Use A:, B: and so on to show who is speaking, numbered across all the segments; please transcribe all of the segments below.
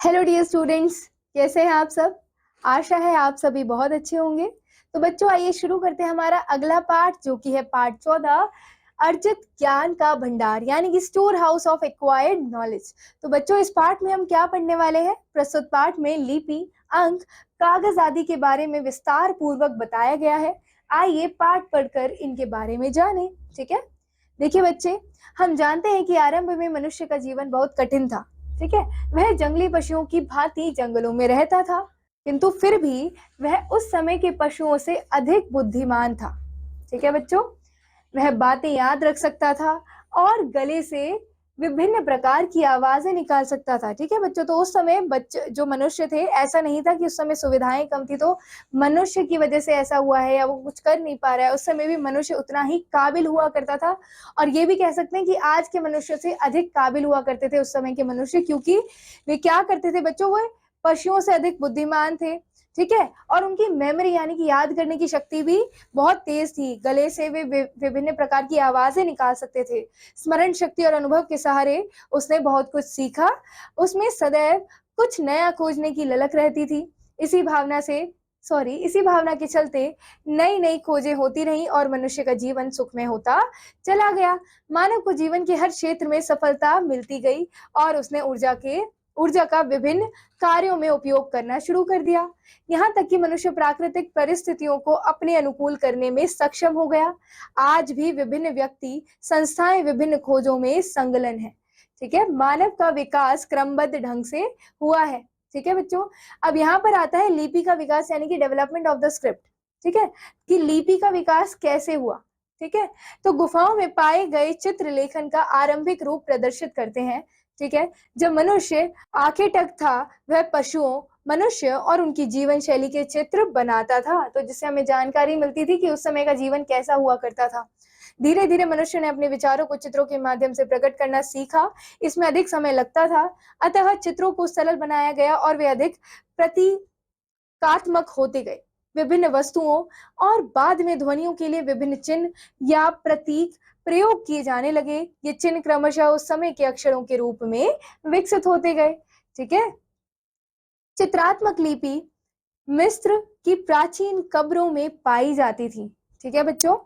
A: Hello dear students, कैसे हैं आप सब। आशा है आप सभी बहुत अच्छे होंगे। तो बच्चों आइए शुरू करते हैं हमारा अगला पाठ, जो कि है पाठ 14, अर्जित ज्ञान का भंडार यानी कि store house of acquired knowledge. तो बच्चों इस पाठ में हम क्या पढ़ने वाले हैं। प्रस्तुत पाठ में लिपि, अंक, कागज आदि के बारे में विस्तार पूर्वक बताया गया है। आइए पाठ पढ़कर इनके बारे में जानें। ठीक है, देखिए बच्चे, हम जानते हैं कि आरंभ में मनुष्य का जीवन बहुत कठिन था। ठीक है, वह जंगली पशुओं की भांति जंगलों में रहता था, किंतु फिर भी वह उस समय के पशुओं से अधिक बुद्धिमान था। ठीक है बच्चों, वह बातें याद रख सकता था और गले से विभिन्न प्रकार की आवाजें निकाल सकता था। ठीक है बच्चों, तो उस समय बच्चे जो मनुष्य थे, ऐसा नहीं था कि उस समय सुविधाएं कम थी तो मनुष्य की वजह से ऐसा हुआ है या वो कुछ कर नहीं पा रहा है। उस समय भी मनुष्य उतना ही काबिल हुआ करता था, और ये भी कह सकते हैं कि आज के मनुष्य से अधिक काबिल हुआ करते थे उस समय के मनुष्य, क्योंकि वे क्या करते थे बच्चों, वो पशुओं से अधिक बुद्धिमान थे। ठीक है, और उनकी मेमोरी यानी कि याद करने की शक्ति भी बहुत तेज थी। गले से वे विभिन्न प्रकार की आवाजें निकाल सकते थे। स्मरण शक्ति और अनुभव के सहारे उसने बहुत कुछ सीखा। उसमें सदैव कुछ नया खोजने की ललक रहती थी। इसी भावना के चलते नई नई खोजें होती रहीं और मनुष्य का जीवन सुखमय होता चला गया। मानव को जीवन के हर क्षेत्र में सफलता मिलती गई और उसने ऊर्जा का विभिन्न कार्यों में उपयोग करना शुरू कर दिया। यहाँ तक कि मनुष्य प्राकृतिक परिस्थितियों को अपने अनुकूल करने में सक्षम हो गया। आज भी विभिन्न व्यक्ति संस्थाएं विभिन्न खोजों में संलग्न है। ठीक है, मानव का विकास क्रमबद्ध ढंग से हुआ है। ठीक है बच्चों, अब यहाँ पर आता है लिपि का विकास यानी कि डेवलपमेंट ऑफ द स्क्रिप्ट। ठीक है, कि लिपि का विकास कैसे हुआ। ठीक है, तो गुफाओं में पाए गए चित्र लेखन का आरंभिक रूप प्रदर्शित करते हैं। ठीक है, जब मनुष्य आर्किटेक्ट था, वह पशुओं, मनुष्य और उनकी जीवन शैली के चित्र बनाता था, तो जिससे हमें जानकारी मिलती थी कि उस समय का जीवन कैसा हुआ करता था। धीरे धीरे मनुष्य ने अपने विचारों को चित्रों के माध्यम से प्रकट करना सीखा। इसमें अधिक समय लगता था, अतः चित्रों को सरल बनाया गया और वे अधिक प्रतीकात्मक होते गए। विभिन्न वस्तुओं और बाद में ध्वनियों के लिए विभिन्न चिन्ह या प्रतीक प्रयोग किए जाने लगे। ये चिन्ह क्रमशः उस समय के अक्षरों के रूप में विकसित होते गए। ठीक है, चित्रात्मक लिपि मिस्र की प्राचीन कब्रों में पाई जाती थी। ठीक है बच्चों,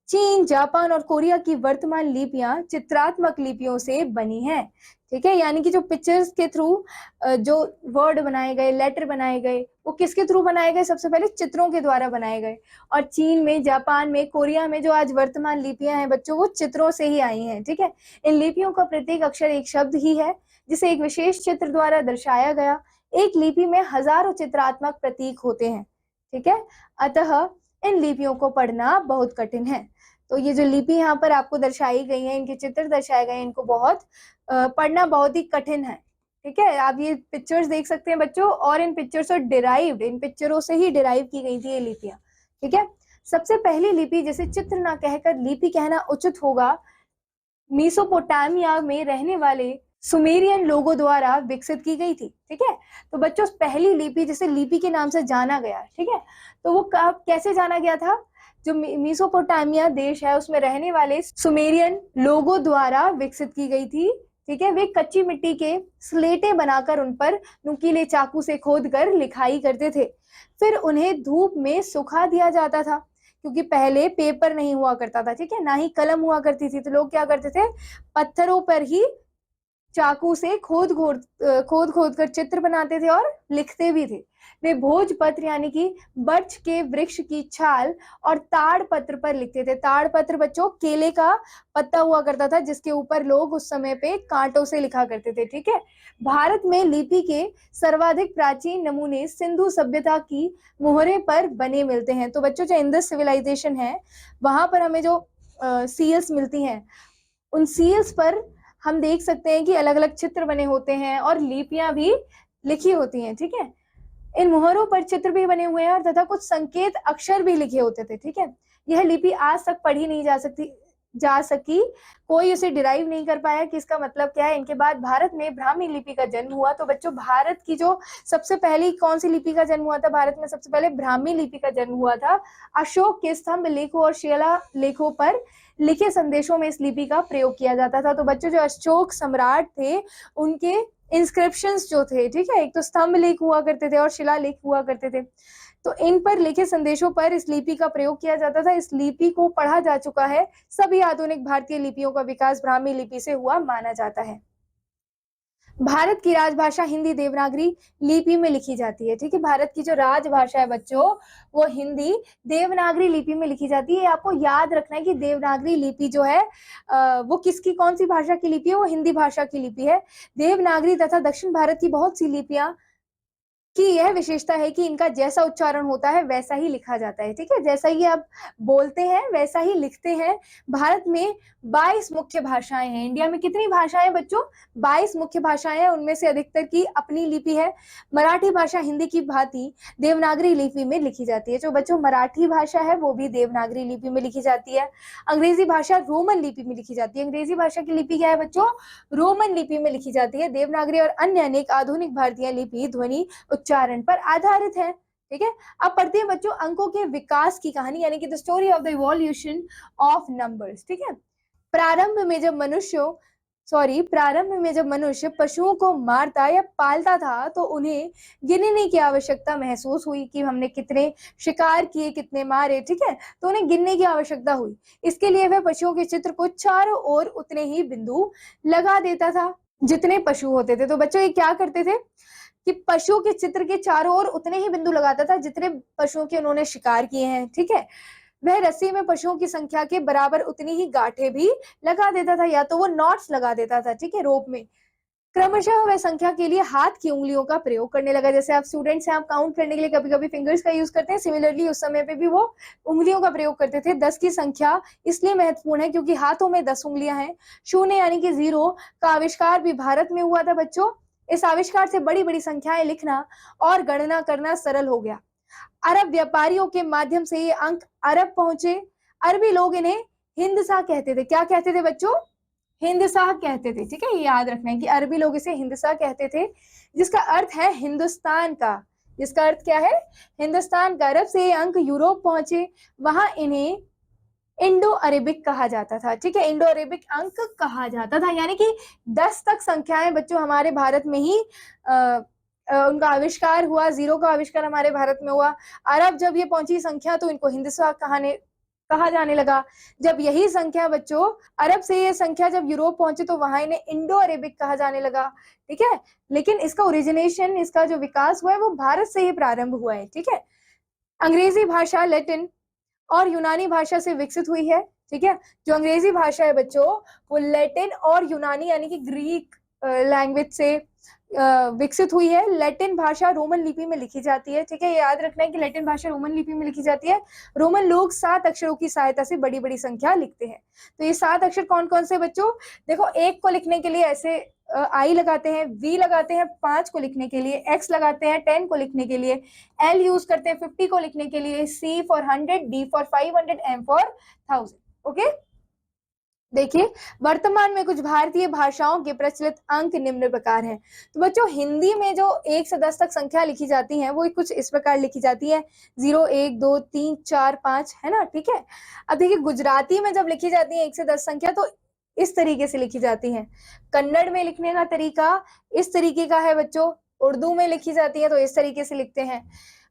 A: चीन, जापान और कोरिया की वर्तमान लिपियां चित्रात्मक लिपियों से बनी हैं। ठीक है, यानी कि जो पिक्चर्स के थ्रू जो वर्ड बनाए गए, लेटर बनाए गए, वो किसके थ्रू बनाए गए, सबसे पहले चित्रों के द्वारा बनाए गए। और चीन में, जापान में, कोरिया में जो आज वर्तमान लिपियां हैं बच्चों, वो चित्रों से ही आई हैं। ठीक है, इन लिपियों का प्रत्येक अक्षर एक शब्द ही है जिसे एक विशेष चित्र द्वारा दर्शाया गया। एक लिपि में हजारों चित्रात्मक प्रतीक होते हैं। ठीक है, अतः इन लिपियों को पढ़ना बहुत कठिन है। तो ये जो लिपि यहाँ पर आपको दर्शाई गई है, इनके चित्र दर्शाए गए हैं, इनको पढ़ना बहुत ही कठिन है। ठीक है, आप ये पिक्चर्स देख सकते हैं बच्चों, और इन पिक्चरों से ही डिराइव की गई थी ये लिपियां। ठीक है, सबसे पहली लिपि, जिसे चित्र ना कहकर लिपि कहना उचित होगा, मेसोपोटामिया में रहने वाले सुमेरियन लोगों द्वारा विकसित की गई थी। ठीक है, तो बच्चों पहली लिपि, जिसे लिपि के नाम से जाना गया, ठीक है, तो वो कैसे जाना गया था। जो मेसोपोटामिया देश है, उसमें रहने वाले सुमेरियन लोगों द्वारा विकसित की गई थी। ठीक है, वे कच्ची मिट्टी के स्लेटें बनाकर उन पर नुकीले चाकू से खोदकर लिखाई करते थे। फिर उन्हें धूप में सुखा दिया जाता था, क्योंकि पहले पेपर नहीं हुआ करता था। ठीक है, ना ही कलम हुआ करती थी, तो लोग क्या करते थे, पत्थरों पर ही चाकू से खोद खोद कर चित्र बनाते थे और लिखते भी थे। वे भोजपत्र यानी कि बर्च के वृक्ष की छाल और ताड़ पत्र पर लिखते थे। ताड़ पत्र बच्चों केले का पत्ता हुआ करता था, जिसके ऊपर लोग उस समय पे कांटों से लिखा करते थे। ठीक है, भारत में लिपि के सर्वाधिक प्राचीन नमूने सिंधु सभ्यता की मोहरे पर बने मिलते हैं। तो बच्चों जो इंडस सिविलाइजेशन है, वहां पर हमें जो सील्स मिलती हैं, उन सील्स पर हम देख सकते हैं कि अलग अलग चित्र बने होते हैं और लिपियां भी लिखी होती हैं। ठीक है, इन मुहरों पर चित्र भी बने हुए हैं और तथा कुछ संकेत अक्षर भी लिखे होते थे। ठीक है, यह लिपि आज तक पढ़ी नहीं जा सकी, कोई उसे डिराइव नहीं कर पाया कि इसका मतलब क्या है। इनके बाद भारत में ब्राह्मी लिपि का जन्म हुआ। तो बच्चों भारत की जो सबसे पहली कौन सी लिपि का जन्म हुआ था, भारत में सबसे पहले ब्राह्मी लिपि का जन्म हुआ था। अशोक के स्तंभ लेखों और शिला लेखों पर लिखे संदेशों में इस लिपि का प्रयोग किया जाता था। तो बच्चों जो अशोक सम्राट थे, उनके इंस्क्रिप्शंस जो थे, ठीक है, एक तो स्तंभ लेख हुआ करते थे और शिलालेख हुआ करते थे। तो इन पर लिखे संदेशों पर इस लिपि का प्रयोग किया जाता था। इस लिपि को पढ़ा जा चुका है। सभी आधुनिक भारतीय लिपियों का विकास ब्राह्मी लिपि से हुआ माना जाता है। भारत की राजभाषा हिंदी देवनागरी लिपि में लिखी जाती है, ठीक है। भारत की जो राजभाषा है बच्चों, वो हिंदी देवनागरी लिपि में लिखी जाती है। आपको याद रखना है कि देवनागरी लिपि जो है वो किसकी, कौन सी भाषा की लिपि है, वो हिंदी भाषा की लिपि है। देवनागरी तथा दक्षिण भारत की बहुत सी लिपियां की यह विशेषता है कि इनका जैसा उच्चारण होता है वैसा ही लिखा जाता है, ठीक है। जैसा ही आप बोलते हैं वैसा ही लिखते हैं। भारत में 22 मुख्य भाषाएं हैं। इंडिया में कितनी भाषाएं बच्चों? 22 मुख्य भाषाएं हैं। उनमें से अधिकतर की अपनी लिपि है। मराठी भाषा हिंदी की भांति देवनागरी लिपि में लिखी जाती है। जो बच्चों मराठी भाषा है वो भी देवनागरी लिपि में लिखी जाती है। अंग्रेजी भाषा रोमन लिपि में लिखी जाती है। अंग्रेजी भाषा की लिपि क्या है बच्चों? रोमन लिपि में लिखी जाती है। देवनागरी और अन्य अनेक आधुनिक भारतीय लिपि ध्वनि उच्चारण पर आधारित है, ठीक है। अब पढ़ते हैं बच्चों अंकों के विकास की कहानी, यानी कि the story of the evolution of numbers, ठीक है। प्रारंभ में जब मनुष्य पशुओं को मारता या पालता था तो उन्हें गिनने की आवश्यकता महसूस हुई कि हमने कितने शिकार किए, कितने मारे, ठीक है। तो उन्हें गिनने की आवश्यकता हुई। इसके लिए वह पशुओं के चित्र को चारों ओर उतने ही बिंदु लगा देता था जितने पशु होते थे। तो बच्चों ये क्या करते थे कि पशुओं के चित्र के चारों ओर उतने ही बिंदु लगाता था जितने पशुओं के उन्होंने शिकार किए हैं, ठीक है। वह रस्सी में पशुओं की संख्या के बराबर उतनी ही गांठें भी लगा देता था, या तो वो नॉट्स लगा देता था, ठीक है, रोप में। क्रमशः वह संख्या के लिए हाथ की उंगलियों का प्रयोग करने लगा। जैसे आप स्टूडेंट्स हैं, आप काउंट करने के लिए कभी कभी फिंगर्स का यूज करते हैं, सिमिलरली उस समय पे भी वो उंगलियों का प्रयोग करते थे। 10 की संख्या इसलिए महत्वपूर्ण है क्योंकि हाथों में 10 उंगलियां हैं। शून्य यानी कि 0 का आविष्कार भी भारत में हुआ था बच्चों। इस आविष्कार से बड़ी बड़ी संख्याएं लिखना और गणना करना सरल हो गया। अरब व्यापारियों के माध्यम से ये अंक अरब पहुंचे। अरबी लोग इन्हें हिंदसा कहते थे। क्या कहते थे बच्चों? हिंदसा कहते थे, ठीक है। ये याद रखना है कि अरबी लोग इसे हिंदसा कहते थे, जिसका अर्थ है हिंदुस्तान का। जिसका अर्थ क्या है? हिंदुस्तान का। अरब से ये अंक यूरोप पहुंचे, वहां इन्हें इंडो अरेबिक कहा जाता था, ठीक है। इंडो अरेबिक अंक कहा जाता था, यानी कि 10 तक संख्याएं बच्चों हमारे भारत में ही उनका आविष्कार हुआ। 0 का आविष्कार हमारे भारत में हुआ। अरब जब ये पहुंची संख्या तो इनको हिंदुस्तान कहा जाने लगा। जब यही संख्या बच्चों अरब से ये संख्या जब यूरोप पहुंचे तो वहां इन्हें इंडो अरेबिक कहा जाने लगा, ठीक है। लेकिन इसका ओरिजिनेशन, इसका जो विकास हुआ है वो भारत से ही प्रारंभ हुआ है, ठीक है। अंग्रेजी भाषा लैटिन और यूनानी भाषा से विकसित हुई है, ठीक है। जो अंग्रेजी भाषा है बच्चों वो लैटिन और यूनानी यानी कि ग्रीक लैंग्वेज से विकसित हुई है। लैटिन भाषा रोमन लिपि में लिखी जाती है, ठीक है। ये याद रखना है कि लैटिन भाषा रोमन लिपि में लिखी जाती है। रोमन लोग 7 अक्षरों की सहायता से बड़ी बड़ी संख्या लिखते हैं। तो ये 7 अक्षर कौन कौन से बच्चों? देखो, 1 को लिखने के लिए ऐसे आई लगाते हैं, वी लगाते हैं, 5 को लिखने के लिए एक्स लगाते हैं, 10 को लिखने के लिए एल यूज करते हैं, 50 को लिखने के लिए C for 100, D for 500, M for 1000, okay. देखिए, वर्तमान में कुछ भारतीय भाषाओं के प्रचलित अंक निम्न प्रकार हैं। तो बच्चों हिंदी में जो 1 से 10 तक संख्या लिखी जाती है वो कुछ इस प्रकार लिखी जाती है, 0, 1, 2, 3, 4, 5, है ना, ठीक है। अब देखिए, गुजराती में जब लिखी जाती है 1 से 10 संख्या तो इस तरीके से लिखी जाती है। कन्नड़ में लिखने का तरीका इस तरीके का है बच्चों। उर्दू में लिखी जाती है तो इस तरीके से लिखते हैं।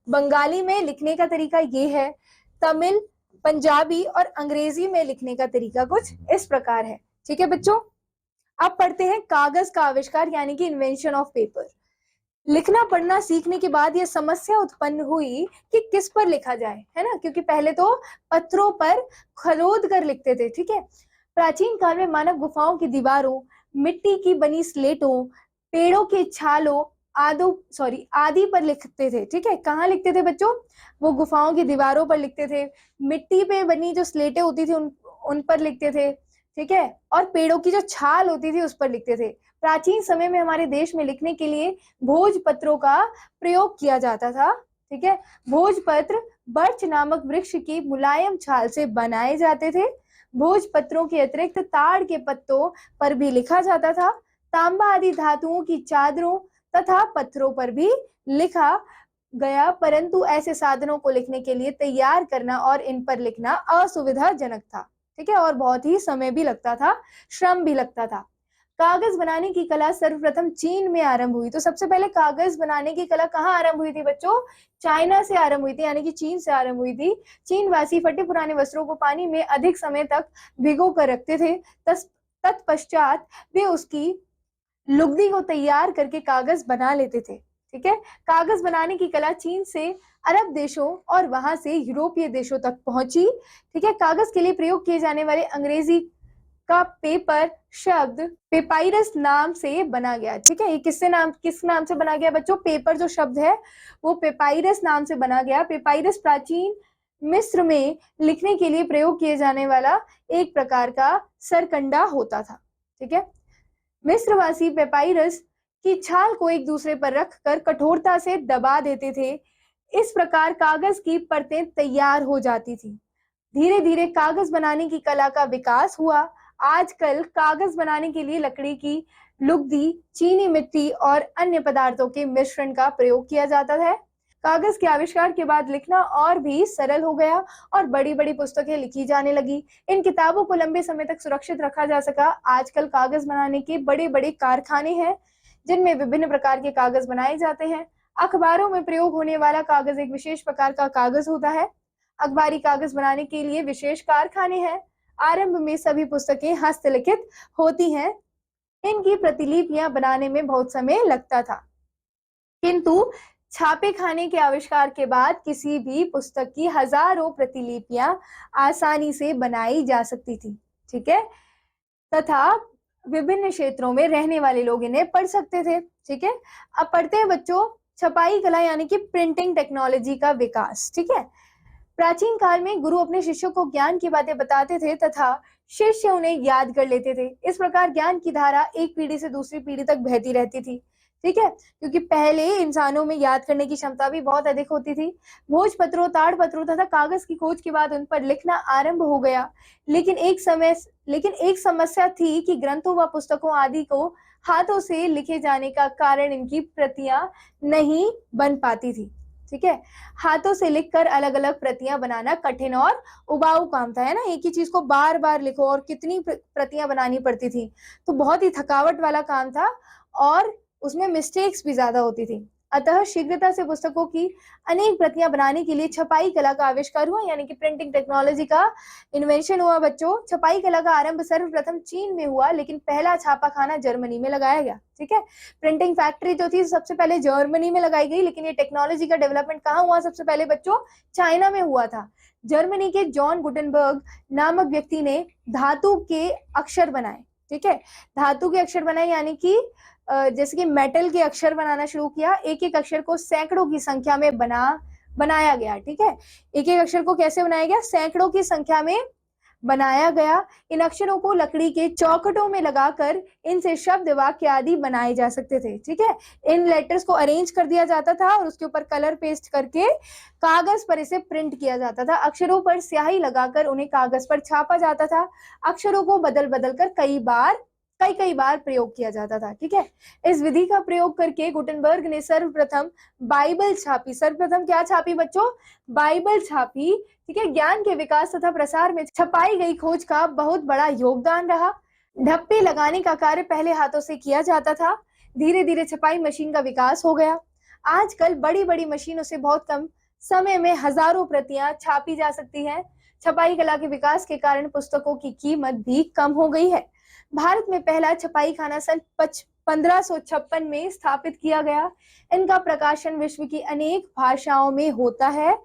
A: बंगाली में लिखने का तरीका ये है। तमिल, पंजाबी और अंग्रेजी में लिखने का तरीका कुछ इस प्रकार है, ठीक है बच्चों। अब पढ़ते हैं कागज का आविष्कार यानी कि इन्वेंशन ऑफ पेपर। लिखना पढ़ना सीखने के बाद यह समस्या उत्पन्न हुई कि किस पर लिखा जाए, है ना, क्योंकि पहले तो पत्थरों पर खरोद कर लिखते थे, ठीक है। प्राचीन काल में मानव गुफाओं की दीवारों, मिट्टी की बनी स्लेटों, पेड़ों के छालों आदि पर लिखते थे, ठीक है। कहाँ लिखते थे बच्चों? वो गुफाओं की दीवारों पर लिखते थे, मिट्टी पे बनी जो स्लेटें होती थी उन पर लिखते थे, ठीक है, और पेड़ों की जो छाल होती थी उस पर लिखते थे। प्राचीन समय में हमारे देश में लिखने के लिए भोजपत्रों का प्रयोग किया जाता था, ठीक है। भोजपत्र बर्च नामक वृक्ष की मुलायम छाल से बनाए जाते थे। भोजपत्रों के अतिरिक्त ताड़ के पत्तों पर भी लिखा जाता था। तांबा आदि धातुओं की चादरों तथा पत्थरों पर भी लिखा गया, परंतु ऐसे साधनों को लिखने के लिए तैयार करना और इन पर लिखना असुविधाजनक था, ठीक है, और बहुत ही समय भी लगता था, श्रम भी लगता था। कागज बनाने की कला सर्वप्रथम चीन में आरंभ हुई। तो सबसे पहले कागज बनाने की कला कहाँ आरंभ हुई थी बच्चों? चाइना से आरंभ हुई थी, यानी कि चीन से आरंभ हुई थी। चीनवासी फटे पुराने वस्त्रों को पानी में अधिक समय तक भिगो कर रखते थे। तत्पश्चात वे उसकी लुगदी को तैयार करके कागज बना लेते थे। ठीक है, कागज बनाने की कला चीन से अरब देशों और वहां से यूरोपीय देशों तक पहुंची। ठीक है, कागज के लिए प्रयोग किए जाने वाले अंग्रेजी का पेपर शब्द पेपाइरस नाम से बना गया। ठीक है, ये किस नाम से बना गया बच्चों? पेपर जो शब्द है वो पेपाइरस नाम से बना गया। पेपाइरस प्राचीन मिस्र में लिखने के लिए प्रयोग किए जाने वाला एक प्रकार का सरकंडा होता था। ठीक है, मिस्रवासी पेपाइरस की छाल को एक दूसरे पर रखकर कठोरता से दबा देते थे। इस प्रकार कागज की परतें तैयार हो जाती थी। धीरे धीरे कागज बनाने की कला का विकास हुआ। आजकल कागज बनाने के लिए लकड़ी की लुगदी, चीनी मिट्टी और अन्य पदार्थों के मिश्रण का प्रयोग किया जाता है। कागज के आविष्कार के बाद लिखना और भी सरल हो गया और बड़ी बड़ी पुस्तकें लिखी जाने लगी। इन किताबों को लंबे समय तक सुरक्षित रखा जा सका। आजकल कागज बनाने के बड़े बड़े कारखाने हैं जिनमें विभिन्न प्रकार के कागज बनाए जाते हैं। अखबारों में प्रयोग होने वाला कागज एक विशेष प्रकार का कागज होता है। अखबारी कागज बनाने के लिए विशेष कारखाने हैं। आरंभ में सभी पुस्तकें हस्तलिखित होती हैं। इनकी प्रतिलिपियां बनाने में बहुत समय लगता था, किंतु छापे खाने के आविष्कार के बाद किसी भी पुस्तक की हजारों प्रतिलिपियां आसानी से बनाई जा सकती थी। ठीक है, तथा विभिन्न क्षेत्रों में रहने वाले लोग इन्हें पढ़ सकते थे। ठीक है, अब पढ़ते हैं बच्चों छपाई कला यानी कि प्रिंटिंग टेक्नोलॉजी का विकास। ठीक है, प्राचीन काल में गुरु अपने शिष्यों को ज्ञान की बातें बताते थे तथा शिष्य उन्हें याद कर लेते थे। इस प्रकार ज्ञान की धारा एक पीढ़ी से दूसरी पीढ़ी तक बहती रहती थी। ठीक है, क्योंकि पहले इंसानों में याद करने की क्षमता भी बहुत अधिक होती थी। भोजपत्रों, ताड़पत्रों तथा कागज की खोज के बाद उन पर लिखना आरंभ हो गया। लेकिन एक समस्या थी कि ग्रंथों व पुस्तकों आदि को हाथों से लिखे जाने का कारण इनकी प्रतियां नहीं बन पाती थी। ठीक है, हाथों से लिखकर अलग अलग प्रतियां बनाना कठिन और उबाऊ काम था, है ना। एक ही चीज को बार बार लिखो और कितनी प्रतियां बनानी पड़ती थी, तो बहुत ही थकावट वाला काम था और उसमें मिस्टेक्स भी ज्यादा होती थी। अतः शीघ्रता से पुस्तकों की अनेक प्रतियां बनाने के लिए छपाई कला का आविष्कार हुआ, यानी कि प्रिंटिंग टेक्नोलॉजी का इन्वेंशन हुआ। बच्चों, छपाई कला का आरंभ सर्वप्रथम चीन में हुआ, लेकिन पहला छापाखाना जर्मनी में लगाया गया। ठीक है, प्रिंटिंग फैक्ट्री जो थी सबसे पहले जर्मनी में लगाई गई, लेकिन ये टेक्नोलॉजी का डेवलपमेंट कहाँ हुआ? सबसे पहले बच्चों चाइना में हुआ था। जर्मनी के जॉन गुटेनबर्ग नामक व्यक्ति ने धातु के अक्षर बनाए। ठीक है, धातु के अक्षर बनाए यानी कि जैसे कि मेटल के अक्षर बनाना शुरू किया। एक एक अक्षर को सैकड़ों की संख्या में बनाया गया। ठीक है, एक एक अक्षर को कैसे बनाया गया? सैकड़ों की संख्या में बनाया गया। इन अक्षरों को लकड़ी के चौखटों में लगाकर इनसे शब्द, वाक्य आदि बनाए जा सकते थे। ठीक है, इन लेटर्स को अरेंज कर दिया जाता था और उसके ऊपर कलर पेस्ट करके कागज पर इसे प्रिंट किया जाता था। अक्षरों पर स्याही लगाकर उन्हें कागज पर छापा जाता था। अक्षरों को बदल बदल कर कई बार प्रयोग किया जाता था। ठीक है, इस विधि का प्रयोग करके गुटेनबर्ग ने सर्वप्रथम बाइबल छापी। सर्वप्रथम क्या छापी बच्चों? बाइबल छापी। ठीक है, ज्ञान के विकास तथा प्रसार में छपाई गई खोज का बहुत बड़ा योगदान रहा। ढप्पे लगाने का कार्य पहले हाथों से किया जाता था। धीरे धीरे छपाई मशीन का विकास हो गया। आजकल बड़ी बड़ी मशीनों से बहुत कम समय में हजारों प्रतियां छापी जा सकती हैं। छपाई कला के विकास के कारण पुस्तकों की कीमत भी कम हो गई है। भारत में पहला छपाई खाना सन 1556 में स्थापित किया गया। इनका प्रकाशन विश्व की अनेक भाषाओं में होता है।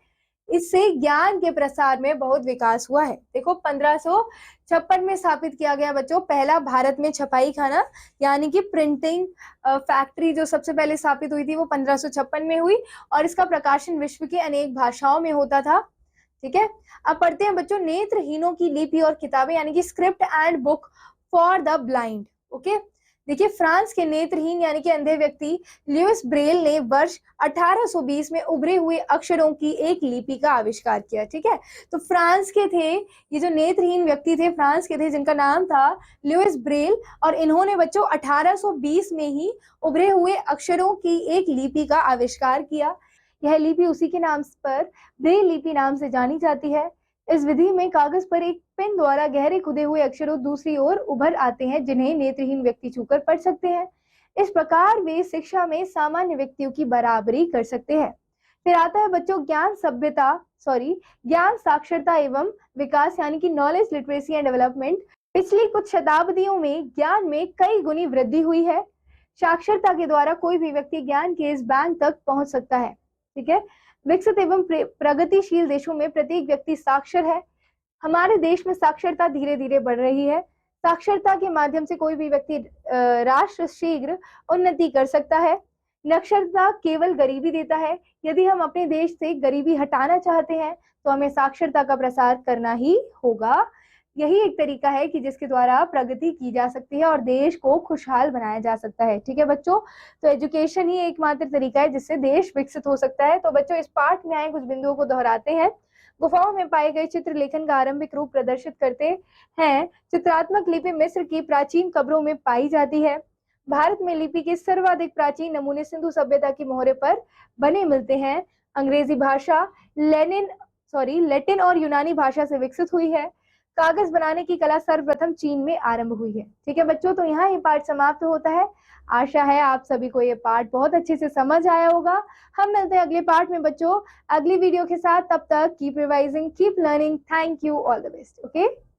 A: इससे ज्ञान के प्रसार में बहुत विकास हुआ है। देखो, 1556 में स्थापित किया गया बच्चों पहला भारत में छपाई खाना, यानी कि प्रिंटिंग फैक्ट्री जो सबसे पहले स्थापित हुई थी वो 1556 में हुई और इसका प्रकाशन विश्व की अनेक भाषाओं में होता था। ठीक है, अब पढ़ते हैं बच्चों नेत्रहीनों की लिपि और किताबें, यानी कि script and book for the blind. Okay, देखिए फ्रांस के नेत्रहीन यानी कि अंधे व्यक्ति ल्यूइस ब्रेल ने वर्ष 1820 में उभरे हुए अक्षरों की एक लिपि का आविष्कार किया। ठीक है, तो फ्रांस के थे ये जो नेत्रहीन व्यक्ति थे, फ्रांस के थे, जिनका नाम था ल्यूइस ब्रेल, और इन्होंने बच्चों 1820 में ही उभरे हुए अक्षरों की एक लिपि का आविष्कार किया। यह लिपि उसी के नाम पर ब्रेल लिपि नाम से जानी जाती है। इस विधि में कागज पर एक पेन द्वारा गहरे खुदे हुए अक्षरों दूसरी ओर उभर आते हैं, जिन्हें नेत्रहीन व्यक्ति छूकर पढ़ सकते हैं। इस प्रकार वे शिक्षा में सामान्य व्यक्तियों की बराबरी कर सकते हैं। फिर आता है बच्चों ज्ञान साक्षरता एवं विकास यानी कि नॉलेज लिटरेसी एंड डेवलपमेंट। पिछली कुछ शताब्दियों में ज्ञान में कई गुनी वृद्धि हुई है। साक्षरता के द्वारा कोई भी व्यक्ति ज्ञान के इस बैंक तक पहुंच सकता है। ठीक है, विकसित एवं प्रगतिशील देशों में प्रत्येक व्यक्ति साक्षर है। हमारे देश में साक्षरता धीरे धीरे बढ़ रही है। साक्षरता के माध्यम से कोई भी व्यक्ति राष्ट्र शीघ्र उन्नति कर सकता है। निरक्षरता केवल गरीबी देता है। यदि हम अपने देश से गरीबी हटाना चाहते हैं तो हमें साक्षरता का प्रसार करना ही होगा। यही एक तरीका है कि जिसके द्वारा प्रगति की जा सकती है और देश को खुशहाल बनाया जा सकता है। ठीक है बच्चों, तो एजुकेशन ही एकमात्र तरीका है जिससे देश विकसित हो सकता है। तो बच्चों इस पाठ में आए कुछ बिंदुओं को दोहराते हैं। गुफाओं में पाए गए चित्र लेखन का आरंभिक रूप प्रदर्शित करते हैं। चित्रात्मक लिपि मिस्र की प्राचीन कब्रों में पाई जाती है। भारत में लिपि के सर्वाधिक प्राचीन नमूने सिंधु सभ्यता की मोहरे पर बने मिलते हैं। अंग्रेजी भाषा लैटिन और यूनानी भाषा से विकसित हुई है। कागज बनाने की कला सर्वप्रथम चीन में आरंभ हुई है। ठीक है बच्चों, तो यहाँ ये पाठ समाप्त होता है। आशा है आप सभी को ये पाठ बहुत अच्छे से समझ आया होगा। हम मिलते हैं अगले पाठ में बच्चों अगली वीडियो के साथ। तब तक keep revising, keep learning. Thank you, all the best. Okay.